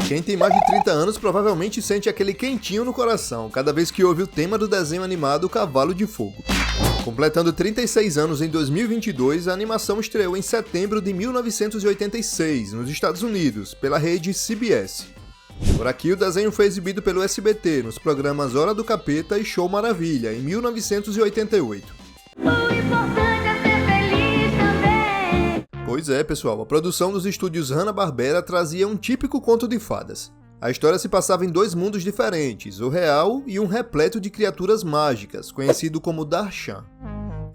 Quem tem mais de 30 anos provavelmente sente aquele quentinho no coração cada vez que ouve o tema do desenho animado Cavalo de Fogo. Completando 36 anos em 2022, a animação estreou em setembro de 1986, nos Estados Unidos, pela rede CBS. Por aqui, o desenho foi exibido pelo SBT nos programas Hora do Capeta e Show Maravilha, em 1988. Pois é, pessoal, a produção dos estúdios Hanna-Barbera trazia um típico conto de fadas. A história se passava em dois mundos diferentes, o real e um repleto de criaturas mágicas, conhecido como Darshan.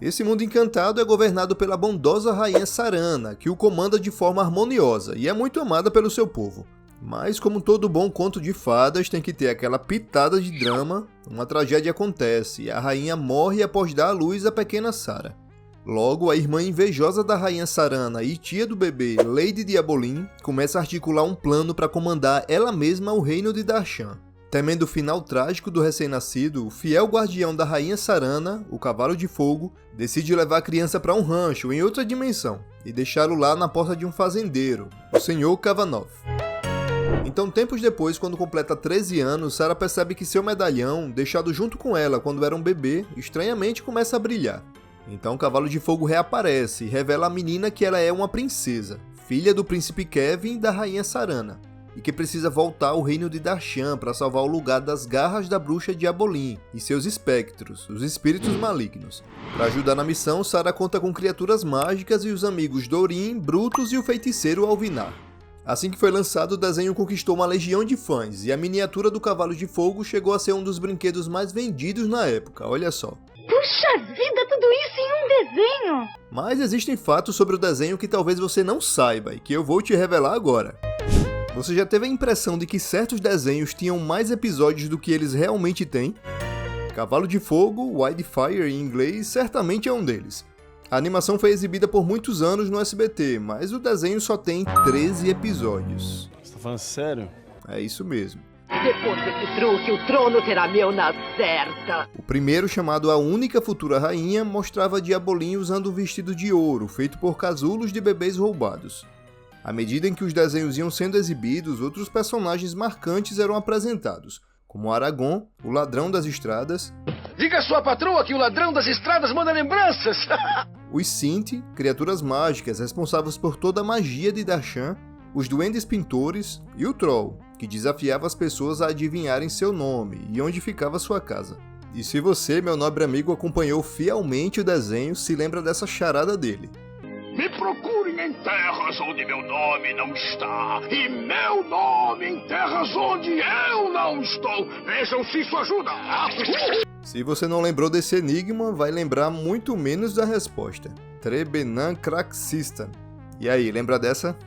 Esse mundo encantado é governado pela bondosa rainha Sarana, que o comanda de forma harmoniosa e é muito amada pelo seu povo. Mas como todo bom conto de fadas tem que ter aquela pitada de drama, uma tragédia acontece e a rainha morre após dar à luz a pequena Sara. Logo, a irmã invejosa da rainha Sarana e tia do bebê, Lady Diabolim, começa a articular um plano para comandar ela mesma o reino de Darshan. Temendo o final trágico do recém-nascido, o fiel guardião da rainha Sarana, o Cavalo de Fogo, decide levar a criança para um rancho em outra dimensão e deixá-lo lá na porta de um fazendeiro, o Sr. Kavanov. Então, tempos depois, quando completa 13 anos, Sara percebe que seu medalhão, deixado junto com ela quando era um bebê, estranhamente começa a brilhar. Então o Cavalo de Fogo reaparece e revela à menina que ela é uma princesa, filha do príncipe Kevin e da rainha Sarana, e que precisa voltar ao reino de Darshan para salvar o lugar das garras da bruxa Diabolim e seus espectros, os espíritos malignos. Para ajudar na missão, Sara conta com criaturas mágicas e os amigos Dorin, Brutus e o feiticeiro Alvinar. Assim que foi lançado, o desenho conquistou uma legião de fãs e a miniatura do Cavalo de Fogo chegou a ser um dos brinquedos mais vendidos na época, olha só. Puxa vida, tudo isso em um desenho! Mas existem fatos sobre o desenho que talvez você não saiba e que eu vou te revelar agora. Você já teve a impressão de que certos desenhos tinham mais episódios do que eles realmente têm? Cavalo de Fogo, Wildfire em inglês, certamente é um deles. A animação foi exibida por muitos anos no SBT, mas o desenho só tem 13 episódios. Você tá falando sério? É isso mesmo. Depois desse truque, o trono será meu na certa. O primeiro, chamado A Única Futura Rainha, mostrava Diabolim usando um vestido de ouro, feito por casulos de bebês roubados. À medida em que os desenhos iam sendo exibidos, outros personagens marcantes eram apresentados, como Aragorn, o Ladrão das Estradas. Diga à sua patroa que o Ladrão das Estradas manda lembranças! Os Sinti, criaturas mágicas responsáveis por toda a magia de Darshan, os Duendes Pintores e o Troll, que desafiava as pessoas a adivinharem seu nome e onde ficava sua casa. E se você, meu nobre amigo, acompanhou fielmente o desenho, se lembra dessa charada dele. Me procurem em terras onde meu nome não está, e meu nome em terras onde eu não estou. Vejam se isso ajuda. Se você não lembrou desse enigma, vai lembrar muito menos da resposta. Trebenan Kraxistan. E aí, lembra dessa?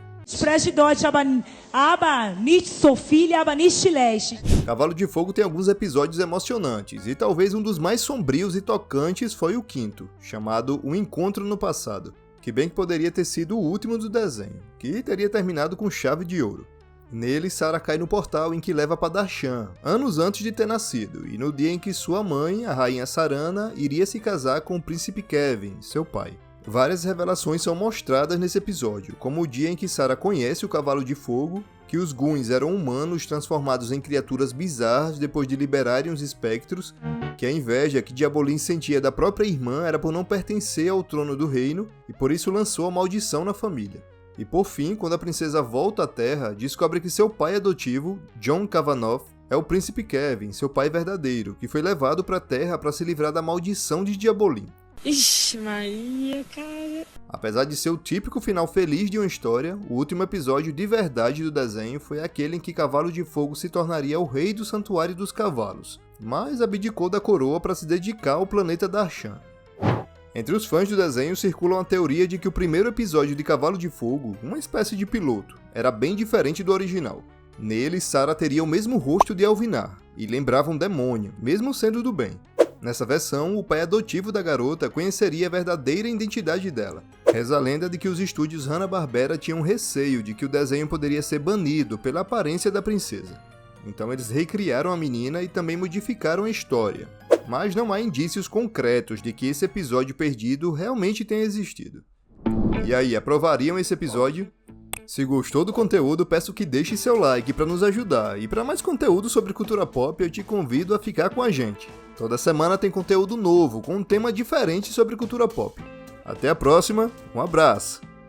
Cavalo de Fogo tem alguns episódios emocionantes, e talvez um dos mais sombrios e tocantes foi o quinto, chamado O Encontro no Passado, que bem que poderia ter sido o último do desenho, que teria terminado com chave de ouro. Nele, Sara cai no portal em que leva para Darshan, anos antes de ter nascido, e no dia em que sua mãe, a rainha Sarana, iria se casar com o príncipe Kevin, seu pai. Várias revelações são mostradas nesse episódio, como o dia em que Sara conhece o Cavalo de Fogo, que os Goons eram humanos transformados em criaturas bizarras depois de liberarem os espectros, que a inveja que Diabolim sentia da própria irmã era por não pertencer ao trono do reino e por isso lançou a maldição na família. E por fim, quando a princesa volta à Terra, descobre que seu pai adotivo, John Kavanov, é o príncipe Kevin, seu pai verdadeiro, que foi levado para a Terra para se livrar da maldição de Diabolim. Ixi, Maria, cara. Apesar de ser o típico final feliz de uma história, o último episódio de verdade do desenho foi aquele em que Cavalo de Fogo se tornaria o rei do Santuário dos Cavalos, mas abdicou da coroa para se dedicar ao planeta Darshan. Entre os fãs do desenho circula uma teoria de que o primeiro episódio de Cavalo de Fogo, uma espécie de piloto, era bem diferente do original. Nele, Sara teria o mesmo rosto de Alvinar, e lembrava um demônio, mesmo sendo do bem. Nessa versão, o pai adotivo da garota conheceria a verdadeira identidade dela. Reza a lenda de que os estúdios Hanna-Barbera tinham receio de que o desenho poderia ser banido pela aparência da princesa. Então eles recriaram a menina e também modificaram a história. Mas não há indícios concretos de que esse episódio perdido realmente tenha existido. E aí, aprovariam esse episódio? Se gostou do conteúdo, peço que deixe seu like para nos ajudar. E para mais conteúdo sobre cultura pop, eu te convido a ficar com a gente. Toda semana tem conteúdo novo, com um tema diferente sobre cultura pop. Até a próxima, um abraço!